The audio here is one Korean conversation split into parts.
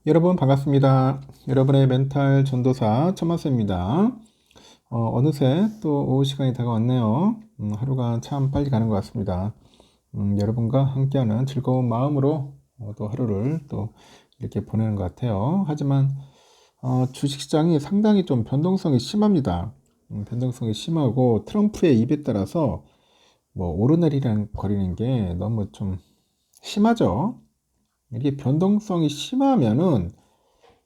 여러분 반갑습니다. 여러분의 멘탈 전도사 천만쌤입니다. 어느새 또 오후 시간이 다가왔네요. 하루가 참 빨리 가는 것 같습니다. 여러분과 함께하는 즐거운 마음으로 또 하루를 또 이렇게 보내는 것 같아요. 하지만 주식시장이 상당히 좀 변동성이 심합니다. 변동성이 심하고 트럼프의 입에 따라서 뭐 오르내리랑 거리는 게 너무 좀 심하죠. 이게 변동성이 심하면은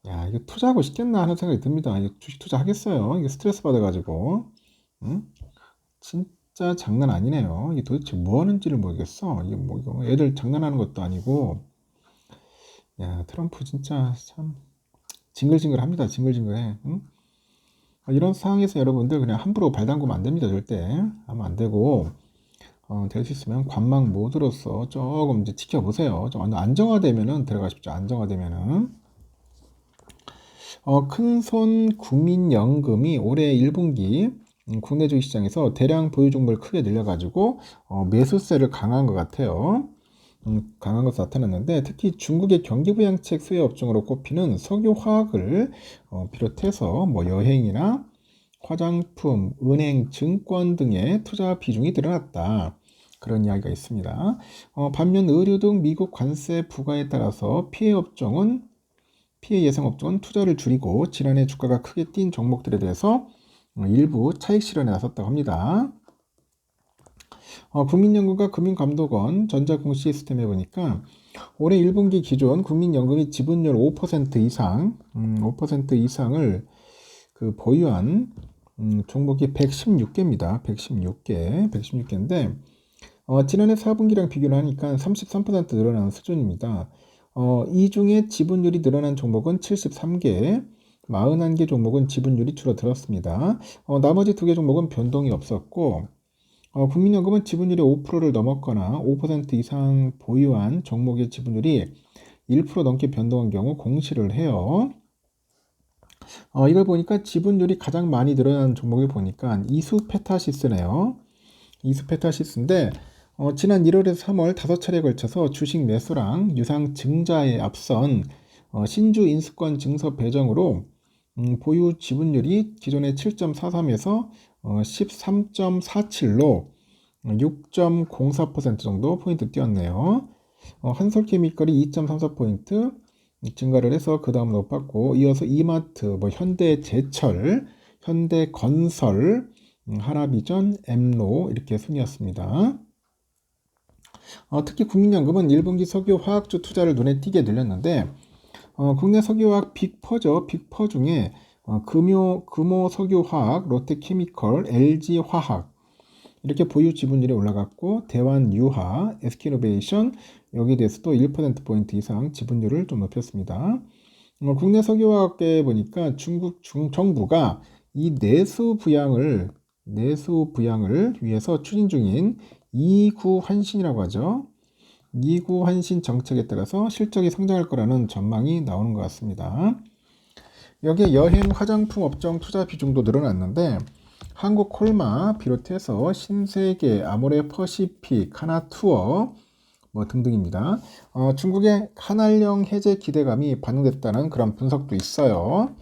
야, 이거 투자하고 싶겠나 하는 생각이 듭니다. 이거 주식 투자하겠어요? 이게 스트레스 받아가지고. 응? 진짜 장난 아니네요. 이게 도대체 뭐 하는지를 모르겠어. 이게 뭐, 이거 애들 장난하는 것도 아니고. 야, 트럼프 진짜 참 징글징글 합니다. 징글징글해. 응? 이런 상황에서 여러분들 그냥 함부로 발 담그면 안 됩니다. 절대. 하면 안 되고. 될 수 있으면 관망 모드로서 조금 이제 지켜보세요. 좀 안정화되면은 들어가십시오. 안정화되면은. 큰손 국민연금이 올해 1분기 국내 주식시장에서 대량 보유 종목을 크게 늘려가지고 매수세를 강한 것 같아요. 강한 것으로 나타났는데 특히 중국의 경기부양책 수혜 업종으로 꼽히는 석유화학을 비롯해서 뭐 여행이나 화장품, 은행, 증권 등의 투자 비중이 늘어났다. 그런 이야기가 있습니다. 반면 의류 등 미국 관세 부과에 따라서 피해 예상 업종은 투자를 줄이고 지난해 주가가 크게 뛴 종목들에 대해서 일부 차익 실현에 나섰다고 합니다. 국민연금과 금융감독원 전자공 시스템에 보니까 올해 1분기 기존 국민연금이 지분율 5% 이상, 5% 이상을 그 보유한 종목이 116개입니다. 116개인데 지난해 4분기랑 비교를 하니까 33% 늘어나는 수준입니다. 이 중에 지분율이 늘어난 종목은 73개, 41개 종목은 지분율이 줄어들었습니다. 나머지 2개 종목은 변동이 없었고, 국민연금은 지분율이 5%를 넘었거나 5% 이상 보유한 종목의 지분율이 1% 넘게 변동한 경우 공시를 해요. 이걸 보니까 지분율이 가장 많이 늘어난 종목을 보니까 이수페타시스네요. 이수페타시스인데 지난 1월에서 3월 5차례에 걸쳐서 주식 매수랑 유상 증자에 앞선 신주 인수권 증서 배정으로 보유 지분율이 기존의 7.43에서 13.47로 6.04% 정도 포인트 뛰었네요. 한솔케미컬이 2.34포인트 증가를 해서 그 다음 높았고 이어서 이마트, 뭐 현대제철, 현대건설, 하나비전, 엠로 이렇게 순이었습니다. 특히 국민연금은 1분기 석유화학주 투자를 눈에 띄게 늘렸는데 국내 석유화학 빅4죠. 빅4 중에 금호석유화학, 롯데케미컬, LG화학 이렇게 보유 지분율이 올라갔고 대환유화, SK이노베이션 여기에 대해서도 1%포인트 이상 지분율을 좀 높였습니다. 국내 석유화학계에 보니까 중국 정부가 이 내수 부양을 위해서 추진 중인 이구환신이라고 하죠. 이구환신 정책에 따라서 실적이 성장할 거라는 전망이 나오는 것 같습니다. 여기에 여행 화장품 업종 투자 비중도 늘어났는데 한국콜마 비롯해서 신세계, 아모레 퍼시픽, 하나투어 뭐 등등입니다. 중국의 한알령 해제 기대감이 반영됐다는 그런 분석도 있어요.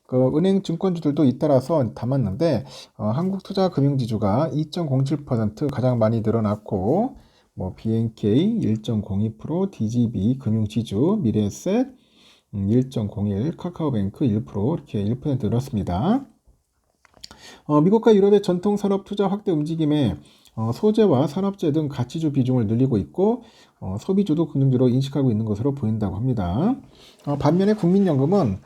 그 은행 증권주들도 잇따라서 담았는데 한국투자금융지주가 2.07% 가장 많이 늘어났고 뭐 BNK 1.02%, DGB 금융지주, 미래에셋 1.01, 카카오뱅크 1% 이렇게 1% 늘었습니다. 미국과 유럽의 전통 산업 투자 확대 움직임에 소재와 산업재 등 가치주 비중을 늘리고 있고 소비주도 긍정적으로 인식하고 있는 것으로 보인다고 합니다. 반면에 국민연금은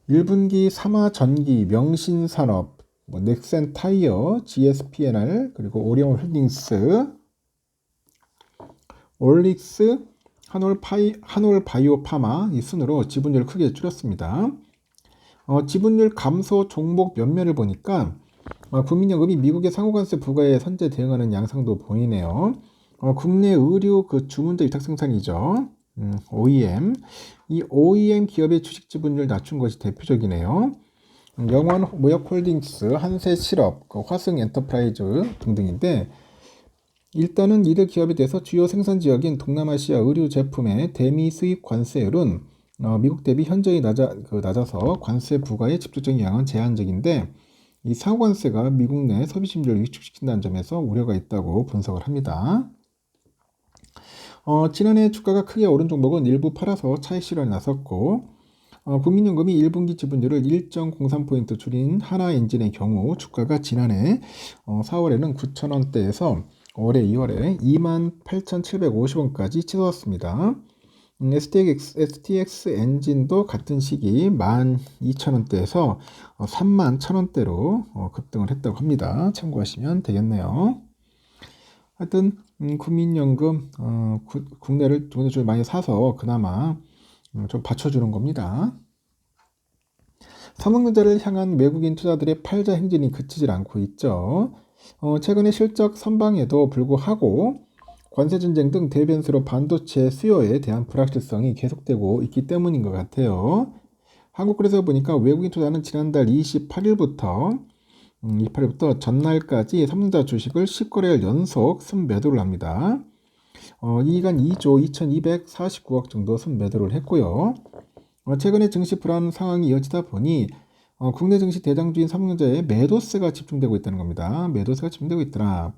1분기 삼화전기, 명신산업, 뭐 넥센타이어, GSPNR, 그리고 오리온홀딩스, 올릭스, 한올바이오파마 이 순으로 지분율을 크게 줄였습니다. 지분율 감소 종목 면면을 보니까 국민연금이 미국의 상호관세 부과에 선제 대응하는 양상도 보이네요. 국내 의류 그 주문자 위탁 생산이죠. OEM. 이 OEM 기업의 주식 지분율 낮춘 것이 대표적이네요. 영원 모역홀딩스, 한세실업, 그 화승엔터프라이즈 등등인데 일단은 이들 기업에 대해서 주요 생산 지역인 동남아시아 의류 제품의 대미 수입 관세율은 미국 대비 현저히 낮아서 관세 부과의 직접적인 영향은 제한적인데 이 상호관세가 미국 내 소비 심리를 위축시킨다는 점에서 우려가 있다고 분석을 합니다. 지난해 주가가 크게 오른 종목은 일부 팔아서 차익 실현에 나섰고 국민연금이 1분기 지분율을 1.03포인트 줄인 하나엔진의 경우 주가가 지난해 4월에는 9,000원대에서 올해 2월에 28,750원까지 치솟았습니다. STX 엔진도 같은 시기 12,000원대에서 31,000원대로 급등을 했다고 합니다. 참고하시면 되겠네요. 하여튼 국민연금 국내 주를 많이 사서 그나마 좀 받쳐주는 겁니다. 삼성전자를 향한 외국인 투자들의 팔자 행진이 그치질 않고 있죠. 최근에 실적 선방에도 불구하고 관세전쟁 등 대변수로 반도체 수요에 대한 불확실성이 계속되고 있기 때문인 것 같아요. 한국그래서 보니까 외국인 투자는 지난달 28일부터 전날까지 삼성전자 주식을 10거래일 연속 순매도를 합니다. 이 기간 2조 2249억 정도 순매도를 했고요. 최근에 증시 불안 상황이 이어지다 보니 국내 증시 대장주인 삼성전자에 매도세가 집중되고 있다는 겁니다. 매도세가 집중되고 있더라.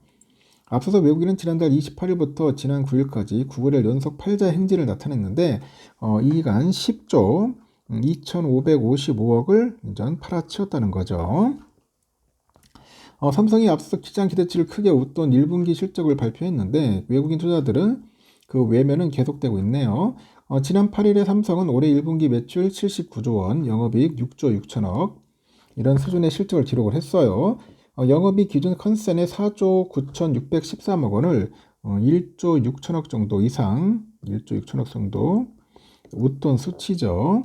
앞서서 외국인은 지난달 28일부터 지난 9일까지 9거래일 연속 팔자 행진을 나타냈는데 이 기간 10조 2555억을 팔아치웠다는 거죠. 삼성이 앞서 시장 기대치를 크게 웃돈 1분기 실적을 발표했는데 외국인 투자들은 그 외면은 계속되고 있네요. 지난 8일에 삼성은 올해 1분기 매출 79조 원, 영업이익 6조 6천억 이런 수준의 실적을 기록을 했어요. 영업이익 기준 컨센의 4조 9,613억 원을 1조 6천억 정도 이상, 1조 6천억 정도 웃돈 수치죠.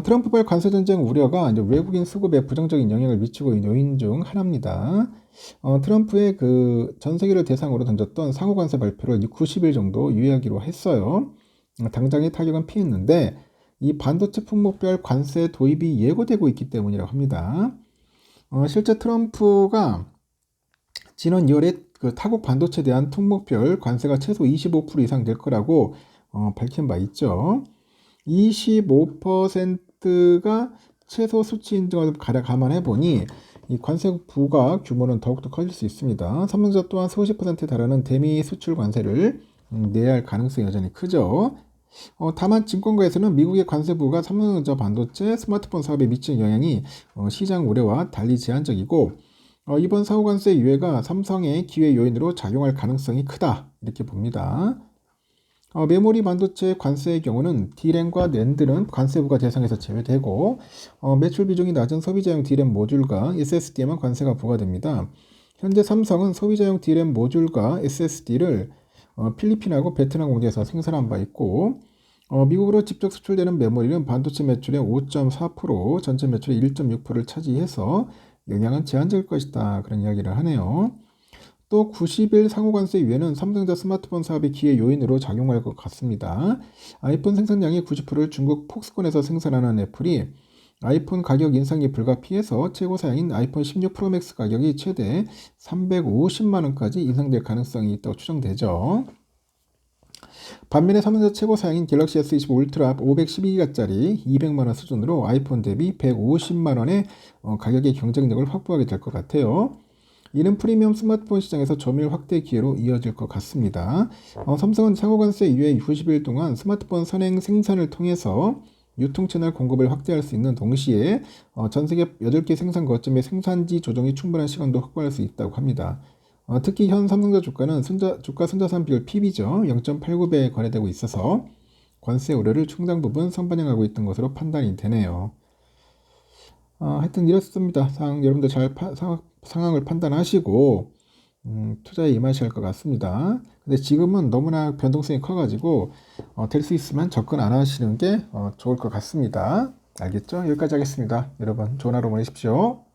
트럼프발 관세전쟁 우려가 이제 외국인 수급에 부정적인 영향을 미치고 있는 요인 중 하나입니다. 트럼프의 그 전 세계를 대상으로 던졌던 상호관세 발표를 90일 정도 유예하기로 했어요. 당장의 타격은 피했는데 이 반도체 품목별 관세 도입이 예고되고 있기 때문이라고 합니다. 실제 트럼프가 지난 2월에 그 타국 반도체에 대한 품목별 관세가 최소 25% 이상 될 거라고 밝힌 바 있죠. 25%가 최소 수치 인정을 감안해 보니 이 관세 부과 규모는 더욱더 커질 수 있습니다. 삼성전자 또한 50%에 달하는 대미 수출 관세를 내야 할 가능성이 여전히 크죠. 다만 증권가에서는 미국의 관세부가 삼성전자 반도체 스마트폰 사업에 미치는 영향이 시장 우려와 달리 제한적이고 이번 상호관세 유예가 삼성의 기회 요인으로 작용할 가능성이 크다 이렇게 봅니다. 메모리 반도체 관세의 경우는 D램과 낸드는 관세부과 대상에서 제외되고 매출 비중이 낮은 소비자용 D램 모듈과 SSD에만 관세가 부과됩니다. 현재 삼성은 소비자용 D램 모듈과 SSD를 필리핀하고 베트남 공장에서 생산한 바 있고 미국으로 직접 수출되는 메모리는 반도체 매출의 5.4%, 전체 매출의 1.6%를 차지해서 영향은 제한적일 것이다. 그런 이야기를 하네요. 또 90일 상호관세 유예는 삼성전자 스마트폰 사업의 기회 요인으로 작용할 것 같습니다. 아이폰 생산량의 90%를 중국 폭스콘에서 생산하는 애플이 아이폰 가격 인상이 불가피해서 최고 사양인 아이폰 16 프로맥스 가격이 최대 350만원까지 인상될 가능성이 있다고 추정되죠. 반면에 삼성전자 최고 사양인 갤럭시 S25 울트라 512기가짜리 200만원 수준으로 아이폰 대비 150만원의 가격의 경쟁력을 확보하게 될 것 같아요. 이는 프리미엄 스마트폰 시장에서 점유율 확대 기회로 이어질 것 같습니다. 삼성은 상호관세 이후에 90일 동안 스마트폰 선행 생산을 통해서 유통채널 공급을 확대할 수 있는 동시에 전 세계 8개 생산 거점의 생산지 조정이 충분한 시간도 확보할 수 있다고 합니다. 특히 현 삼성전자 주가는 주가 순자산 비율 PB죠. 0.89배에 거래되고 있어서 관세 우려를 충당 부분 선반영하고 있던 것으로 판단이 되네요. 하여튼 이렇습니다. 여러분들 잘 상황을 판단하시고 투자에 임하셔야 할 것 같습니다. 근데 지금은 너무나 변동성이 커가지고 될 수 있으면 접근 안 하시는 게 좋을 것 같습니다. 알겠죠? 여기까지 하겠습니다. 여러분 좋은 하루 보내십시오.